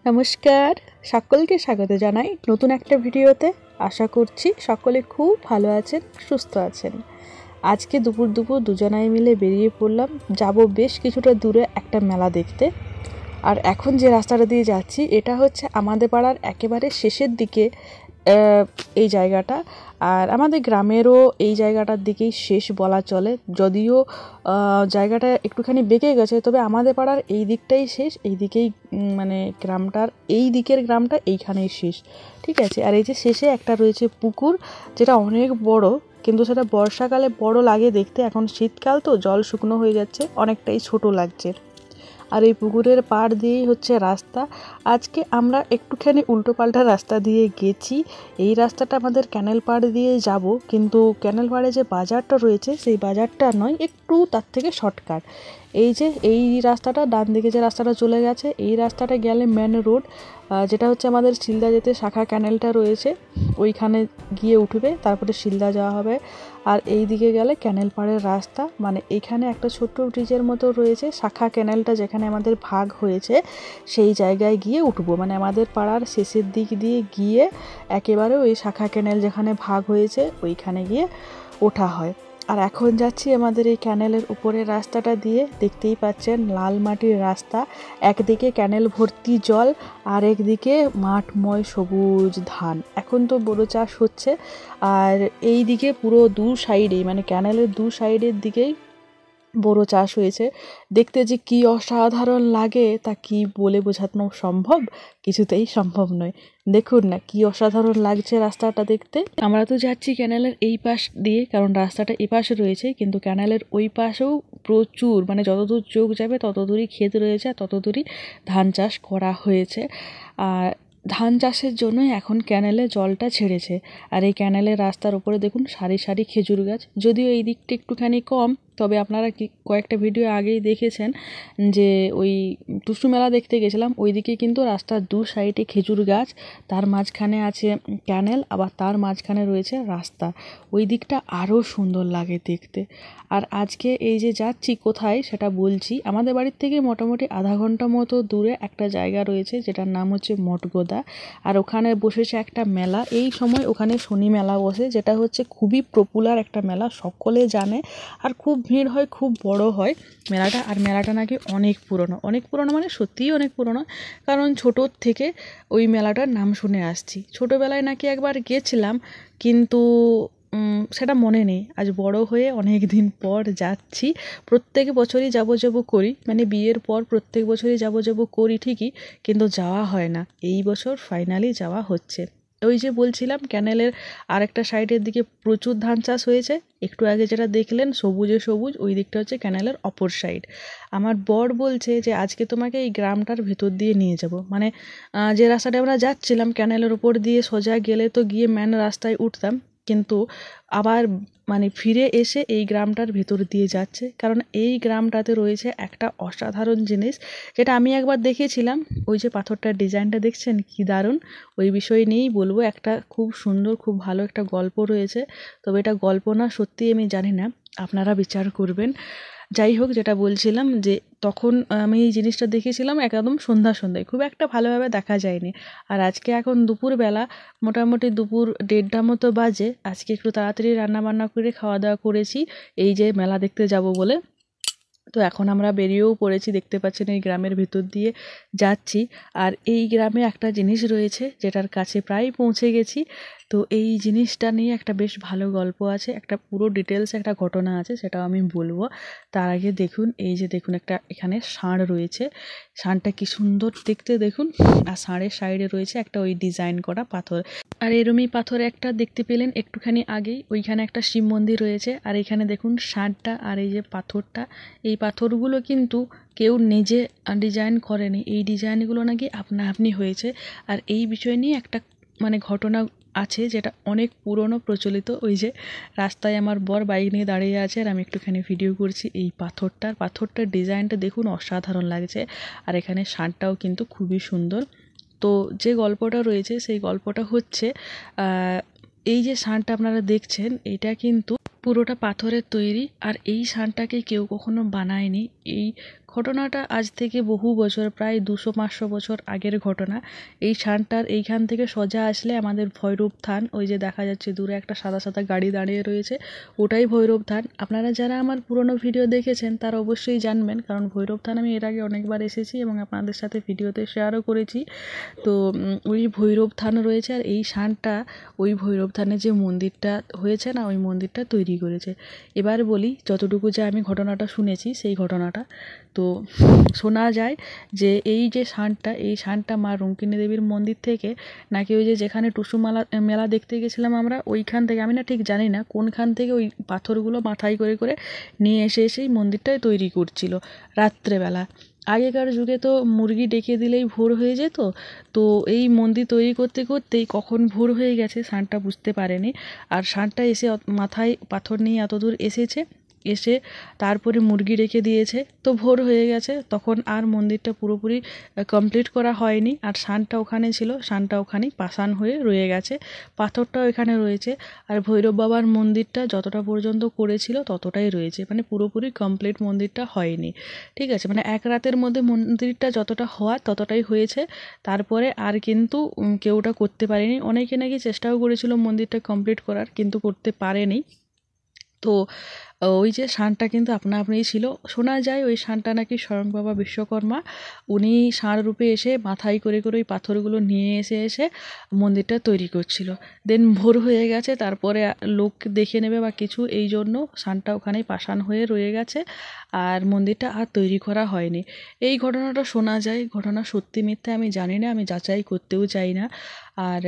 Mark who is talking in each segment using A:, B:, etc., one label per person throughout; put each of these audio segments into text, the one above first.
A: নমস্কার, সকলকে স্বাগত জানাই নতুন একটা ভিডিওতে। আশা করছি সকলে খুব ভালো আছেন, সুস্থ আছেন। আজকে দুপুর দুজনাই মিলে বেরিয়ে পড়লাম, যাব বেশ কিছুটা দূরে একটা মেলা দেখতে। আর এখন যে রাস্তাটা দিয়ে যাচ্ছি এটা হচ্ছে আমাদের পাড়ার একেবারে শেষের দিকে এই জায়গাটা। আর আমাদের গ্রামেরও এই জায়গাটার দিকেই শেষ বলা চলে, যদিও জায়গাটা একটুখানি বেঁকে গেছে, তবে আমাদের পাড়ার এই দিকটাই শেষ। এই দিকেই মানে গ্রামটার এই দিকের গ্রামটা এইখানেই শেষ, ঠিক আছে। আর এই যে শেষে একটা রয়েছে পুকুর, যেটা অনেক বড়, কিন্তু সেটা বর্ষাকালে বড় লাগে দেখতে। এখন শীতকাল তো জল শুকনো হয়ে যাচ্ছে, অনেকটাই ছোট লাগছে। আর এই পুকুরের পাড় দিয়েই হচ্ছে রাস্তা। আজকে আমরা একটুখানি উল্টোপাল্টা রাস্তা দিয়ে গেছি। এই রাস্তাটা আমাদের ক্যানেল পাড় দিয়ে যাব, কিন্তু ক্যানেল পাড়ে যে বাজারটা রয়েছে সেই বাজারটা নয়, একটু তার থেকে শর্টকাট। এই যে এই রাস্তাটা, ডান দিকে যে রাস্তাটা চলে গেছে, এই রাস্তাটা গেলে মেন রোড, যেটা হচ্ছে আমাদের শিলদা যেতে শাখা ক্যানেলটা রয়েছে ওইখানে গিয়ে উঠবে, তারপরে শিলদা যাওয়া হবে। আর এই দিকে গেলে ক্যানেল পাড়ের রাস্তা, মানে এখানে একটা ছোট্ট ব্রিজের মতো রয়েছে, শাখা ক্যানেলটা যেখানে আমাদের ভাগ হয়েছে সেই জায়গায় গিয়ে উঠবো। মানে আমাদের পাড়ার শেষের দিক দিয়ে গিয়ে একেবারে ওই শাখা ক্যানেল যেখানে ভাগ হয়েছে ওইখানে গিয়ে ওঠা হয়। আর এখন যাচ্ছি আমাদের এই ক্যানেলের উপরের রাস্তাটা দিয়ে। দেখতেই পাচ্ছেন লাল মাটির রাস্তা, একদিকে ক্যানেল ভর্তি জল, আর একদিকে মাঠময় সবুজ ধান। এখন তো বোরো চাষ হচ্ছে। আর এই দিকে পুরো দু সাইডেই, মানে ক্যানেলের দু সাইডের দিকেই বোরো চাষ হয়েছে। দেখতে যে কি অসাধারণ লাগে তা কি বলে বোঝানো সম্ভব? কিছুতেই সম্ভব নয়। দেখুন না কি অসাধারণ লাগছে রাস্তাটা দেখতে। আমরা তো যাচ্ছি ক্যানেলের এই পাশ দিয়ে, কারণ রাস্তাটা এই পাশে রয়েছে, কিন্তু ক্যানেলের ওই পাশেও প্রচুর, মানে যতদূর চোখ যাবে ততদূরই ক্ষেত রয়েছে, আর ততদূরই ধান চাষ করা হয়েছে। আর ধান চাষের জন্যই এখন ক্যানেলে জলটা ছেড়েছে। আর এই ক্যানেলের রাস্তার উপরে দেখুন সারি সারি খেজুর গাছ। যদিও এই দিকটা একটুখানি কম, তবে আপনারা কয়েকটা ভিডিও আগেই দেখেছেন যে ওই টুসু মেলা দেখতে গেছিলাম, ওই দিকে কিন্তু রাস্তার দু সাইডে খেজুর গাছ, তার মাঝখানে আছে ক্যানেল, আবার তার মাঝখানে রয়েছে রাস্তা। ওই দিকটা আরও সুন্দর লাগে দেখতে। আর আজকে এই যে যাচ্ছি কোথায় সেটা বলছি। আমাদের বাড়ির থেকে মোটামুটি আধা ঘন্টা মতো দূরে একটা জায়গা রয়েছে যেটার নাম হচ্ছে মঠগোদা। আর ওখানে বসেছে একটা মেলা। এই সময় ওখানে শনি মেলা বসে, যেটা হচ্ছে খুবই পপুলার একটা মেলা, সকলে জানে। আর খুব ভিড় হয়, খুব বড় হয় মেলাটা। আর মেলাটা নাকি অনেক পুরনো, অনেক পুরনো মানে সত্যিই অনেক পুরনো, কারণ ছোটোর থেকে ওই মেলাটার নাম শুনে আসছি। ছোটোবেলায় নাকি একবার গেছিলাম, কিন্তু সেটা মনে নেই। আজ বড় হয়ে অনেক দিন পর যাচ্ছি। প্রত্যেক বছরই যাব করি, মানে বিয়ের পর প্রত্যেক বছরই যাব করি ঠিকই, কিন্তু যাওয়া হয় না। এই বছর ফাইনালি যাওয়া হচ্ছে। ওই যে বলছিলাম ক্যানেলের আরেকটা সাইডের দিকে প্রচুর ধান চাষ হয়েছে। একটু আগে যেটা দেখলেন সবুজে সবুজ, ওই দিকটা হচ্ছে ক্যানেলের অপর সাইড। আমার বর বলছে যে আজকে তোমাকে এই গ্রামটার ভেতর দিয়ে নিয়ে যাব, মানে যে রাস্তাটা আমরা যাচ্ছিলাম ক্যানেলের উপর দিয়ে সোজা গেলে তো গিয়ে মেন রাস্তায় উঠতাম, কিন্তু আবার মানে ফিরে এসে এই গ্রামটার ভেতর দিয়ে যাচ্ছে, কারণ এই গ্রামটাতে রয়েছে একটা অসাধারণ জিনিস, যেটা আমি একবার দেখেছিলাম। ওই যে পাথরটার ডিজাইনটা দেখছেন কি দারুণ, ওই বিষয় নিয়েই বলবো। একটা খুব সুন্দর, খুব ভালো একটা গল্প রয়েছে, তবে এটা গল্প না সত্যি আমি জানি না, আপনারা বিচার করবেন। যাই হোক, যেটা বলছিলাম যে তখন আমি এই জিনিসটা দেখেছিলাম একদম সন্ধ্যায়, খুব একটা ভালোভাবে দেখা যায়নি। আর আজকে এখন দুপুরবেলা, মোটামুটি দুপুর 1:30 মতো বাজে। আজকে একটু তাড়াতাড়ি রান্নাবান্না করে খাওয়া দাওয়া করেছি এই যে মেলা দেখতে যাব বলে। তো এখন আমরা বেরিয়েও পড়েছি, দেখতে পাচ্ছেন এই গ্রামের ভিতর দিয়ে যাচ্ছি। আর এই গ্রামে একটা জিনিস রয়েছে যেটার কাছে প্রায় পৌঁছে গেছি। তো এই জিনিসটা নিয়ে একটা বেশ ভালো গল্প আছে, একটা পুরো ডিটেলস একটা ঘটনা আছে, সেটাও আমি বলবো। তার আগে দেখুন, এই যে দেখুন একটা এখানে ষাঁড় রয়েছে। ষাঁড়টা কি সুন্দর দেখতে দেখুন। আর ষাঁড়ের সাইডে রয়েছে একটা ওই ডিজাইন করা পাথর। আর এরমই পাথর একটা দেখতে পেলেন একটুখানি আগেই, ওইখানে একটা শিব মন্দির রয়েছে। আর এখানে দেখুন ষাঁড়টা, আর এই যে পাথরটা, এই পাথরগুলো কিন্তু কেউ নিজে ডিজাইন করেনি, এই ডিজাইনগুলো নাকি আপনা আপনি হয়েছে। আর এই বিষয় নিয়ে একটা মানে ঘটনা আছে যেটা অনেক পুরনো প্রচলিত। ওই যে রাস্তায় আমার বর বাইক নিয়ে দাঁড়িয়ে আছে, আর আমি একটুখানি ভিডিও করছি এই পাথরটার ডিজাইনটা দেখুন, অসাধারণ লাগছে। আর এখানে ষাঁড়টাও কিন্তু খুবই সুন্দর। তো যে গল্পটা রয়েছে সেই গল্পটা হচ্ছে এই যে ষাঁড়টা আপনারা দেখছেন এটা কিন্তু পুরোটা পাথরের তৈরি। আর এই ষাঁড়টাকে কেউ কখনো বানায়নি, এই ঘটনাটা আজ থেকে বহু বছর, প্রায় 200-500 বছর আগের ঘটনা। এই শানটার এইখান থেকে সোজা আসলে আমাদের ভৈরব থান, ওই যে দেখা যাচ্ছে দূরে একটা সাদা সাদা গাড়ি দাঁড়িয়ে রয়েছে, ওটাই ভৈরব থান। আপনারা যারা আমার পুরনো ভিডিও দেখেছেন তারা অবশ্যই জানবেন, কারণ ভৈরব থান আমি এর আগে অনেকবার এসেছি এবং আপনাদের সাথে ভিডিওতে শেয়ারও করেছি। তো ওই ভৈরব থান রয়েছে, আর এই শানটা ওই ভৈরব থানে যে মন্দিরটা হয়েছে না, ওই মন্দিরটা তৈরি করেছে। এবার বলি যতটুকু যা আমি ঘটনাটা শুনেছি সেই ঘটনাটা। তো শোনা যায় যে এই যে শানটা, এই শানটা মা রঙ্কিনী দেবীর মন্দির থেকে নাকি ওই যে যেখানে টুসু মেলা দেখতে গেছিলাম আমরা, ওইখান থেকে, আমি না ঠিক জানি না কোনখান থেকে ওই পাথরগুলো মাথায় করে করে নিয়ে এসে এই মন্দিরটাই তৈরি করছিল রাত্রেবেলা। আগেকার যুগে তো মুরগি ডেকে দিলেই ভোর হয়ে যেত, তো এই মন্দির তৈরি করতে করতেই কখন ভোর হয়ে গেছে ষাঁড়টা বুঝতে পারেনি। আর ষাঁড়টা এসে মাথায় পাথর নিয়ে এত দূর এসেছে, এসে তারপরে মুরগি রেখে দিয়েছে, তো ভোর হয়ে গেছে, তখন আর মন্দিরটা পুরোপুরি কমপ্লিট করা হয়নি। আর ষাঁড়টা ওখানে ছিল, ষাঁড়টা ওখানেই পাষাণ হয়ে রয়ে গেছে, পাথরটাও এখানে রয়েছে। আর ভৈরব বাবার মন্দিরটা যতটা পর্যন্ত করেছিল ততটাই রয়েছে, মানে পুরোপুরি কমপ্লিট মন্দিরটা হয়নি। ঠিক আছে, মানে এক রাতের মধ্যে মন্দিরটা যতটা হওয়ার ততটাই হয়েছে, তারপরে আর কিন্তু কেউ ওটা করতে পারেনি। অনেকে নাকি চেষ্টাও করেছিল মন্দিরটা কমপ্লিট করার, কিন্তু করতে পারেনি। তো ওই যে ষাঁড়টা কিন্তু আপনা আপনিই ছিল। শোনা যায় ওই ষাঁড়টা নাকি স্বয়ং বাবা বিশ্বকর্মা, উনি ষাঁড় রূপে এসে মাথায় করে করে ওই পাথরগুলো নিয়ে এসে মন্দিরটা তৈরি করছিল। দেন ভোর হয়ে গেছে, তারপরে লোক দেখে নেবে বা কিছু, এই জন্য ষাঁড়টা ওখানেই পাষাণ হয়ে রয়ে গেছে, আর মন্দিরটা আর তৈরি করা হয়নি। এই ঘটনাটা শোনা যায়, ঘটনা সত্যি মিথ্যে আমি জানি না, আমি যাচাই করতেও চাই না। আর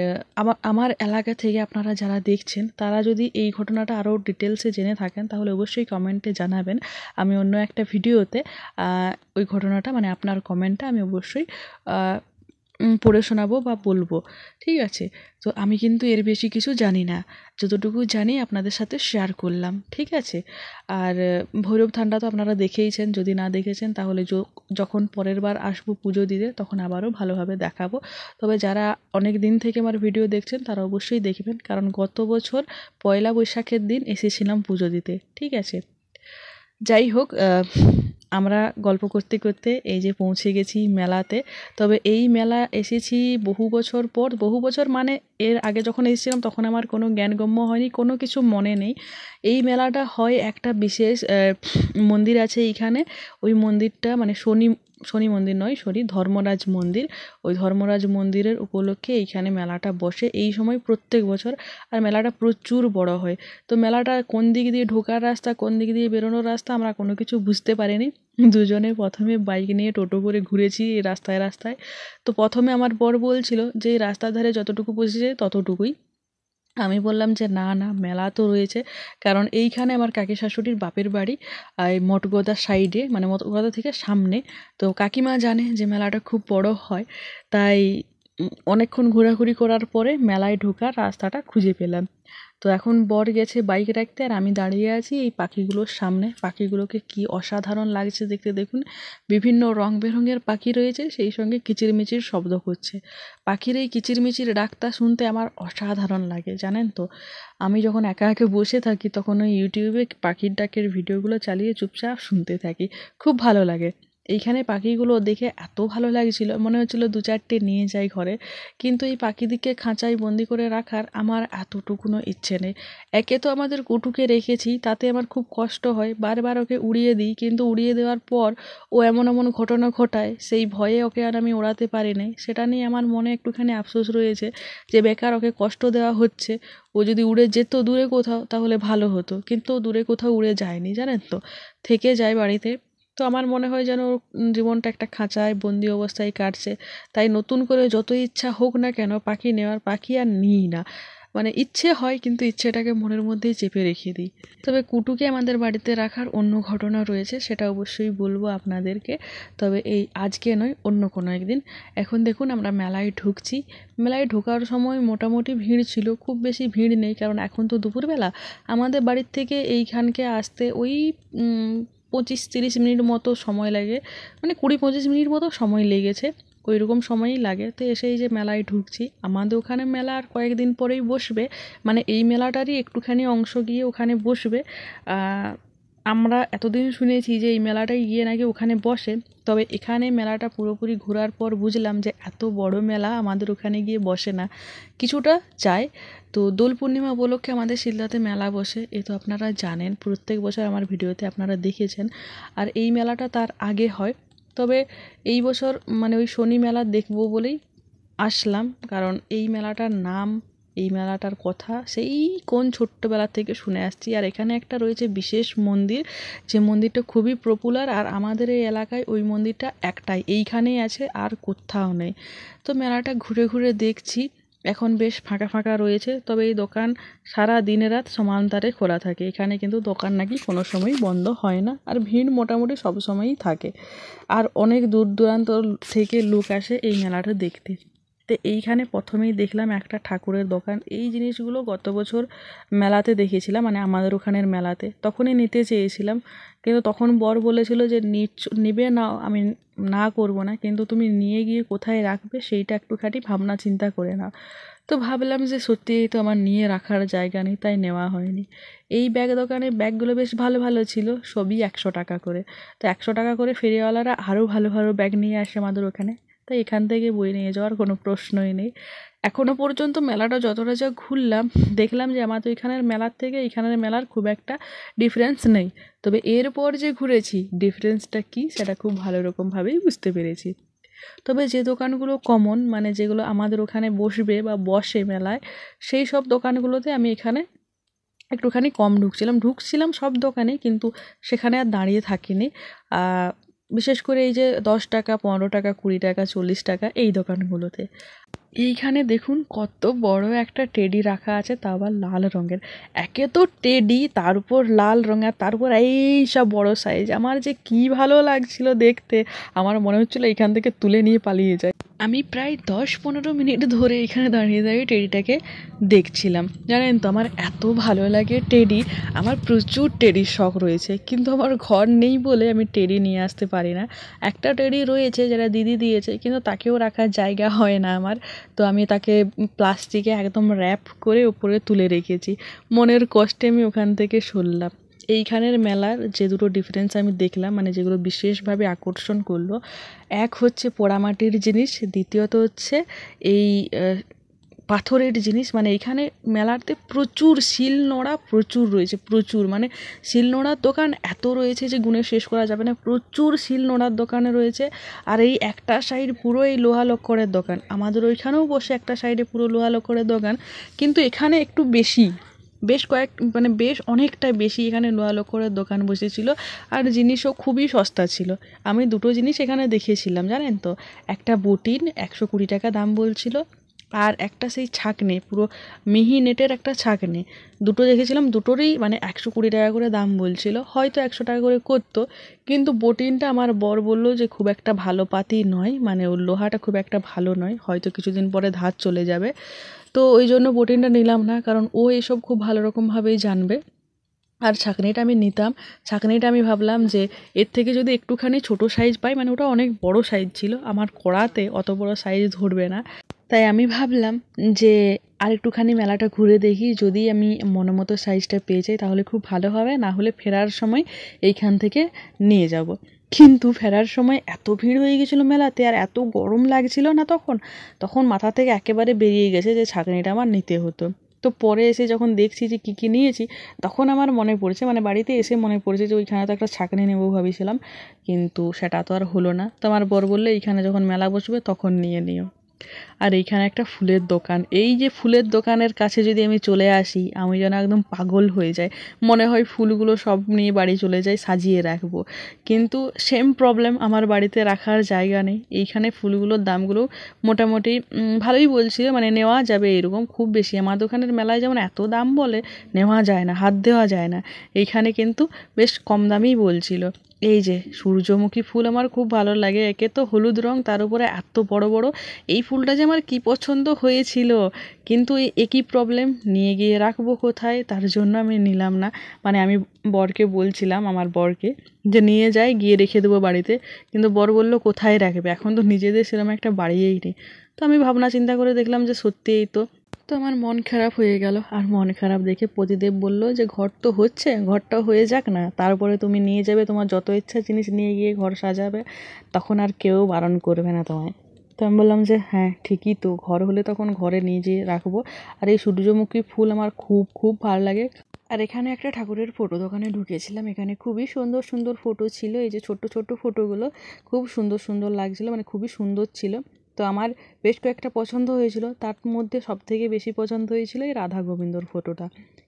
A: আমার এলাকা থেকে আপনারা যারা দেখছেন তারা যদি এই ঘটনাটা আরও ডিটেলসে জেনে থাকেন তাহলে অবশ্যই কমেন্টে জানাবেন। আমি অন্য একটা ভিডিওতে ওই ঘটনাটা, মানে আপনার কমেন্টটা আমি অবশ্যই পড়ে শোনাবো বা বলবো। ঠিক আছে, তো আমি কিন্তু এর বেশি কিছু জানি না, যতটুকু জানি আপনাদের সাথে শেয়ার করলাম। ঠিক আছে, আর ভৈরব থানটা তো আপনারা দেখেইছেন, যদি না দেখেছেন তাহলে যখন পরের বার আসবো পুজো দিতে তখন আবারও ভালোভাবে দেখাবো। তবে যারা অনেক দিন থেকে আমার ভিডিও দেখছেন তারা অবশ্যই দেখবেন, কারণ গত বছর পয়লা বৈশাখের দিন এসেছিলাম পুজো দিতে। ঠিক আছে, যাই হোক, আমরা গল্প করতে করতে এই যে পৌঁছে গেছি মেলাতে। তবে এই মেলা এসেছি বহু বছর পর, বহু বছর মানে এর আগে যখন এসেছিলাম তখন আমার কোনো জ্ঞানগম্য হয়নি, কোনো কিছু মনে নেই। এই মেলাটা হয় একটা বিশেষ মন্দির আছে এইখানে, ওই মন্দিরটা মানে শনি মন্দির নয়, সরি, ধর্মরাজ মন্দির। ওই ধর্মরাজ মন্দিরের উপলক্ষে এইখানে মেলাটা বসে এই সময় প্রত্যেক বছর, আর মেলাটা প্রচুর বড় হয়। তো মেলাটা কোন দিক দিয়ে ঢোকার রাস্তা, কোন দিক দিয়ে বেরোনোর রাস্তা আমরা কোনো কিছু বুঝতে পারিনি। দুজনে প্রথমে বাইক নিয়ে টোটো করে ঘুরেছি এই রাস্তায় রাস্তায়। তো প্রথমে আমার বর বলছিল যে এই রাস্তার ধারে যতটুকু বসেছে ততটুকুই। আমি বললাম যে না না, মেলা তো রয়েছে, কারণ এইখানে আমার কাকি শাশুড়ির বাপের বাড়ি, এই মঠগোদার সাইডে, মানে মঠগোদা থেকে সামনে। তো কাকিমা জানে যে মেলাটা খুব বড় হয়, তাই অনেকক্ষণ ঘোরাঘুরি করার পরে মেলায় ঢোকার রাস্তাটা খুঁজে পেলাম। তো এখন বর গেছে বাইক রাখতে, আর আমি দাঁড়িয়ে আছি এই পাখিগুলোর সামনে। পাখিগুলোকে কি অসাধারণ লাগছে দেখতে, দেখুন বিভিন্ন রং বেরঙের পাখি রয়েছে, সেই সঙ্গে কিচিরমিচির শব্দ করছে। পাখির এই কিচিরমিচির ডাকটা শুনতে আমার অসাধারণ লাগে, জানেন তো। আমি যখন একা একা বসে থাকি তখন ওই ইউটিউবে পাখির ডাকের ভিডিওগুলো চালিয়ে চুপচাপ শুনতে থাকি, খুব ভালো লাগে। এইখানে পাখিগুলো দেখে এত ভালো লাগছিল, মনে হচ্ছিল 2-4টে নিয়ে যাই ঘরে, কিন্তু এই পাখিদিকে খাঁচায় বন্দি করে রাখার আমার এতটুকুনো ইচ্ছে নেই। একে তো আমাদের কুটুকে রেখেছি, তাতে আমার খুব কষ্ট হয়, বারবার ওকে উড়িয়ে দিই, কিন্তু উড়িয়ে দেওয়ার পর ও এমন এমন ঘটনা ঘটায়, সেই ভয়ে ওকে আর আমি ওড়াতে পারি নাই। সেটা নিয়ে আমার মনে একটুখানি আফসোস রয়েছে যে বেকার ওকে কষ্ট দেওয়া হচ্ছে। ও যদি উড়ে যেত দূরে কোথাও তাহলে ভালো হতো, কিন্তু ও দূরে কোথাও উড়ে যায়নি, জানেন তো, থেকে যায় বাড়িতে। তো আমার মনে হয় যেন ওর জীবনটা একটা খাঁচায় বন্দি অবস্থায় কাটছে। তাই নতুন করে যতই ইচ্ছা হোক না কেন পাখি নেওয়ার, পাখি আর নিই না। মানে ইচ্ছে হয় কিন্তু ইচ্ছেটাকে মনের মধ্যেই চেপে রেখে দিই। তবে কুটুকে আমাদের বাড়িতে রাখার অন্য ঘটনা রয়েছে, সেটা অবশ্যই বলবো আপনাদেরকে। তবে এই আজকে নয়, অন্য কোনো একদিন। এখন দেখুন আমরা মেলায় ঢুকছি। মেলায় ঢোকার সময় মোটামুটি ভিড় ছিল, খুব বেশি ভিড় নেই, কারণ এখন তো দুপুরবেলা। আমাদের বাড়ির থেকে এইখানকে আসতে ওই 25-30 মিনিট মতো সময় লাগে, মানে 20-25 মিনিট মতো সময় লেগেছে, ওই রকম সময়ই লাগে। তো এসে এই যে মেলায় ঢুকছি, আমাদের ওখানে মেলা আর কয়েকদিন পরেই বসবে, মানে এই মেলাটারই একটুখানি অংশ গিয়ে ওখানে বসবে। আমরা এতদিন শুনেছি যে এই মেলাটায় গিয়ে নাকি ওখানে বসে, তবে এখানে মেলাটা পুরোপুরি ঘোরার পর বুঝলাম যে এত বড় মেলা আমাদের ওখানে গিয়ে বসে না, কিছুটা যায়। তো দোল পূর্ণিমা উপলক্ষে আমাদের শিলদাতে মেলা বসে, এ তো আপনারা জানেন, প্রত্যেক বছর আমার ভিডিওতে আপনারা দেখেছেন। আর এই মেলাটা তার আগে হয়, তবে এই বছর মানে ওই শনি মেলা দেখব বলেই আসলাম, কারণ এই মেলাটার নাম, এই মেলাটার কথা সেই কোন ছোট্টবেলা থেকে শুনে আসছি। আর এখানে একটা রয়েছে বিশেষ মন্দির, যে মন্দিরটা খুবই পপুলার, আর আমাদের এই এলাকায় ওই মন্দিরটা একটাই, এইখানেই আছে, আর কোথাও নেই। তো মেলাটা ঘুরে ঘুরে দেখছি, এখন বেশ ফাঁকা ফাঁকা রয়েছে, তবে এই দোকান সারা দিনে রাত সমানতারে খোলা থাকে। এখানে কিন্তু দোকান নাকি কোনো সময় বন্ধ হয় না, আর ভিড় মোটামুটি সব সময়ই থাকে। আর অনেক দূর দূরান্ত থেকে লোক আসে এই মেলাটা দেখতে। তো এইখানে প্রথমেই দেখলাম একটা ঠাকুরের দোকান। এই জিনিসগুলো গত বছর মেলাতে দেখেছিলাম, মানে আমাদের ওখানের মেলাতে, তখনই নিতে চেয়েছিলাম, কিন্তু তখন বর বলেছিল যে নিবে না, আমি না করব না, কিন্তু তুমি নিয়ে গিয়ে কোথায় রাখবে সেইটা একটুখানি ভাবনা চিন্তা করে নাও। তো ভাবলাম যে সত্যিই তো আমার নিয়ে রাখার জায়গা নেই, তাই নেওয়া হয়নি। এই ব্যাগ দোকানে ব্যাগগুলো বেশ ভালো ভালো ছিল, সবই 100 টাকা করে। তো 100 টাকা করে ফেরিওয়ালারা আরও ভালো ভালো ব্যাগ নিয়ে আসে আমাদের ওখানে, তাই এখান থেকে বই নিয়ে যাওয়ার কোনো প্রশ্নই নেই। এখনও পর্যন্ত মেলাটা যতটা যা ঘুরলাম, দেখলাম যে আমাদের এখানের মেলার থেকে এখানের মেলার খুব একটা ডিফারেন্স নেই। তবে এরপর যে ঘুরেছি, ডিফারেন্সটা কী সেটা খুব ভালো রকমভাবেই বুঝতে পেরেছি। তবে যে দোকানগুলো কমন, মানে যেগুলো আমাদের ওখানে বসবে বা বসে মেলায়, সেই সব দোকানগুলোতে আমি এখানে একটুখানি কম ঢুকছিলাম সব দোকানে, কিন্তু সেখানে আর দাঁড়িয়ে থাকিনি। বিশেষ করে এই যে 10 টাকা, 15 টাকা, 20 টাকা, 40 টাকা এই দোকানগুলোতে। এইখানে দেখুন কত বড় একটা টেডি রাখা আছে, তা আবার লাল রঙের। একে তো টেডি, তার উপর লাল রঙের, তার উপর এই সব বড় সাইজ, আমার যে কি ভালো লাগছিল দেখতে, আমার মনে হচ্ছিল এখান থেকে তুলে নিয়ে পালিয়ে যায়। আমি প্রায় 10-15 মিনিট ধরে এখানে দাঁড়িয়ে দাঁড়িয়ে টেডিটাকে দেখছিলাম। জানেন তো আমার এত ভালো লাগে টেডি, আমার প্রচুর টেডির শখ রয়েছে, কিন্তু আমার ঘর নেই বলে আমি টেডি নিয়ে আসতে পারি না। একটা টেডি রয়েছে যেটা দিদি দিয়েছে, কিন্তু তাকেও রাখার জায়গা হয় না আমার, তো আমি তাকে প্লাস্টিকে একদম র্যাপ করে উপরে তুলে রেখেছি। মনের কষ্টে আমি ওখান থেকে সরলাম। এইখানের মেলার যে দুটো ডিফারেন্স আমি দেখলাম, মানে যেগুলো বিশেষভাবে আকর্ষণ করলো, এক হচ্ছে পোড়ামাটির জিনিস, দ্বিতীয়ত হচ্ছে এই পাথরের জিনিস। মানে এখানে মেলাতে প্রচুর শিলনোড়া প্রচুর রয়েছে, প্রচুর, মানে শিলনোড়ার দোকান এত রয়েছে যে গুণে শেষ করা যাবে না, প্রচুর শিলনোড়ার দোকানে রয়েছে। আর এই একটা সাইড পুরো এই লোহা লক্করের দোকান, আমাদের ওইখানেও বসে একটা সাইডে পুরো লোহা লক্করের দোকান, কিন্তু এখানে একটু বেশি, বেশ অনেকটাই বেশি এখানে লোহা লক্করের দোকান বসেছিল। আর জিনিসও খুবই সস্তা ছিল। আমি দুটো জিনিস এখানে দেখেছিলাম জানেন তো, একটা বটিন 120 টাকা দাম বলছিল, আর একটা সেই ছাঁকনি, পুরো মিহি নেটের একটা ছাঁকনি, দুটো দেখেছিলাম, দুটোরই মানে 120 টাকা করে দাম বলছিল, হয়তো 100 টাকা করে করতো। কিন্তু বটিনটা আমার বর বললো যে খুব একটা ভালো পাতি নয়, মানে ওর লোহাটা খুব একটা ভালো নয়, হয়তো কিছুদিন পরে ধার চলে যাবে। তো ওই জন্য বটিনটা নিলাম না, কারণ ও এসব খুব ভালো রকমভাবেই জানবে। আর ছাঁকনিটা আমি নিতাম, ছাঁকনিটা আমি ভাবলাম যে এর থেকে যদি একটুখানি ছোট সাইজ পাই, মানে ওটা অনেক বড় সাইজ ছিল, আমার কড়াতে অত বড় সাইজ ধরবে না, তাই আমি ভাবলাম যে আর একটুখানি মেলাটা ঘুরে দেখি, যদি আমি মনোমতো সাইজটা পেয়ে যাই তাহলে খুব ভালো হবে, না হলে ফেরার সময় এইখান থেকে নিয়ে যাব। কিন্তু ফেরার সময় এত ভিড় হয়ে গেছিলো মেলাতে, আর এত গরম লাগছিল না তখন, তখন মাথা থেকে একেবারে বেরিয়ে গেছে যে ছাঁকনিটা আমার নিতে হতো। তো পরে এসে যখন দেখছি যে কী কী নিয়েছি, তখন আমার মনে পড়েছে, মানে বাড়িতে এসে মনে পড়েছে যে ওইখানে তো একটা ছাঁকনি নেবো ভাবিছিলাম, কিন্তু সেটা তো আর হলো না। তো আমার বর বললে এইখানে যখন মেলা বসবে তখন নিয়ে নিও। আর এইখানে একটা ফুলের দোকান, এই যে ফুলের দোকানের কাছে যদি আমি চলে আসি, আমি যেন একদম পাগল হয়ে যাই, মনে হয় ফুলগুলো সব নিয়ে বাড়ি চলে যাই, সাজিয়ে রাখবো। কিন্তু সেম প্রবলেম, আমার বাড়িতে রাখার জায়গা নেই। এইখানে ফুলগুলোর দামগুলো মোটামুটি ভালোই বলছিল, মানে নেওয়া যাবে এরকম, খুব বেশি আমার দোকানের মেলায় যেমন এত দাম বলে, নেওয়া যায় না, হাত দেওয়া যায় না, এইখানে কিন্তু বেশ কম দামেই বলছিল। এই যে সূর্যমুখী ফুল আমার খুব ভালো লাগে, একে তো হলুদ রং, তার উপরে এত বড় বড়, এই ফুলটা যে আমার কী পছন্দ হয়েছিল, কিন্তু এই একই প্রবলেম, নিয়ে গিয়ে রাখবো কোথায়, তার জন্য আমি নিলাম না। মানে আমি বরকে বলছিলাম, আমার বরকে, যে নিয়ে যাই, গিয়ে রেখে দেবো বাড়িতে, কিন্তু বর বললো কোথায় রাখবে, এখন তো নিজেদের সেরকম একটা বাড়িয়েই নেই। তো আমি ভাবনা চিন্তা করে দেখলাম যে সত্যিই তো তো আমার মন খারাপ হয়ে গেল, আর মন খারাপ দেখে পতিদেব বলল যে ঘর তো হচ্ছে, ঘরটা হয়ে যাক না, তারপরে তুমি নিয়ে যাবে তোমার যত ইচ্ছা জিনিস নিয়ে গিয়ে ঘর সাজাবে, তখন আর কেউ বারণ করবে না তোমায়। তো আমি বললাম যে হ্যাঁ ঠিকই তো, ঘর হলে তখন ঘরে নিয়ে যেয়ে রাখবো। আর এই সূর্যমুখী ফুল আমার খুব খুব ভালো লাগে। আর এখানে একটা ঠাকুরের ফটো দোকানে ঢুকেছিলাম, এখানে খুবই সুন্দর সুন্দর ফটো ছিল, এই যে ছোট্ট ছোট্ট ফটোগুলো খুব সুন্দর সুন্দর লাগছিলো, মানে খুবই সুন্দর ছিল। তো আমার বেশ কয়েকটা পছন্দ হয়েছিল, তার মধ্যে সবথেকে বেশি পছন্দ হয়েছিল এই রাধা গোবিন্দর ফটোটা।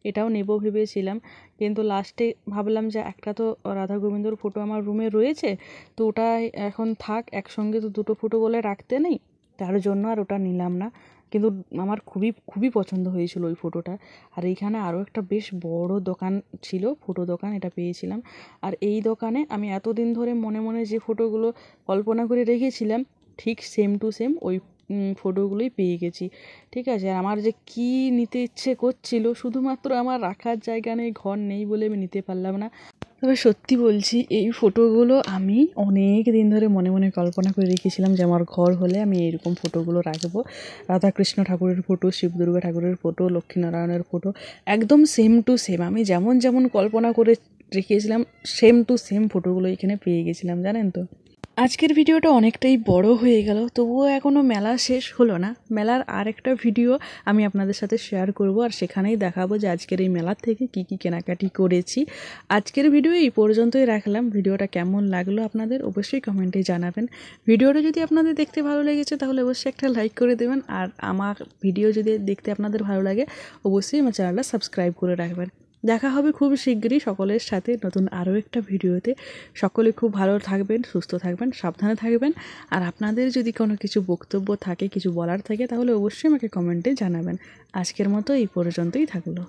A: এটাও নেব ভেবেছিলাম, কিন্তু লাস্টে ভাবলাম যে একটা তো রাধা গোবিন্দর ফটো আমার রুমে রয়েছে, তো ওটা এখন থাক, একসঙ্গে তো দুটো ফটো বলে রাখতে নেই, তার জন্য আর ওটা নিলাম না। কিন্তু আমার খুবই খুবই পছন্দ হয়েছিল ওই ফটোটা। আর এইখানে আরও একটা বেশ বড় দোকান ছিল, ফটো দোকান, এটা পেয়েছিলাম। আর এই দোকানে আমি এতদিন ধরে মনে মনে যে ফটোগুলো কল্পনা করে রেখেছিলাম, ঠিক সেম টু সেম ওই ফটোগুলোই পেয়ে গেছি। ঠিক আছে, আর আমার যে কী নিতে ইচ্ছে করছিল, শুধুমাত্র আমার রাখার জায়গা নেই, ঘর নেই বলে আমি নিতে পারলাম না। তবে সত্যি বলছি, এই ফটোগুলো আমি অনেক দিন ধরে মনে মনে কল্পনা করে রেখেছিলাম যে আমার ঘর হলে আমি এইরকম ফটোগুলো রাখবো। রাধাকৃষ্ণ ঠাকুরের ফটো, শিব দুর্গা ঠাকুরের ফটো, লক্ষ্মীনারায়ণের ফটো, একদম সেম টু সেম আমি যেমন যেমন কল্পনা করে রেখেছিলাম, সেম টু সেম ফটোগুলো এখানে পেয়ে গেছিলাম, জানেন তো। আজকের ভিডিওটা অনেকটাই বড় হয়ে গেল, তবুও এখনও মেলা শেষ হলো না। মেলার আর একটা ভিডিও আমি আপনাদের সাথে শেয়ার করব, আর সেখানেই দেখাবো যে আজকের এই মেলার থেকে কি কি কেনাকাটি করেছি। আজকের ভিডিও এই পর্যন্তই রাখলাম। ভিডিওটা কেমন লাগলো আপনাদের অবশ্যই কমেন্টে জানাবেন। ভিডিওটা যদি আপনাদের দেখতে ভালো লেগেছে তাহলে অবশ্যই একটা লাইক করে দেবেন, আর আমার ভিডিও যদি দেখতে আপনাদের ভালো লাগে অবশ্যই আমার চ্যানেলটা সাবস্ক্রাইব করে রাখবেন। দেখা হবে খুব শিগগিরই সকলের সাথে নতুন আরও একটা ভিডিওতে। সকলে খুব ভালো থাকবেন, সুস্থ থাকবেন, সাবধানে থাকবেন। আর আপনাদের যদি কোনো কিছু বক্তব্য থাকে, কিছু বলার থাকে, তাহলে অবশ্যই আমাকে কমেন্টে জানাবেন। আজকের মতো এই পর্যন্তই থাকলো।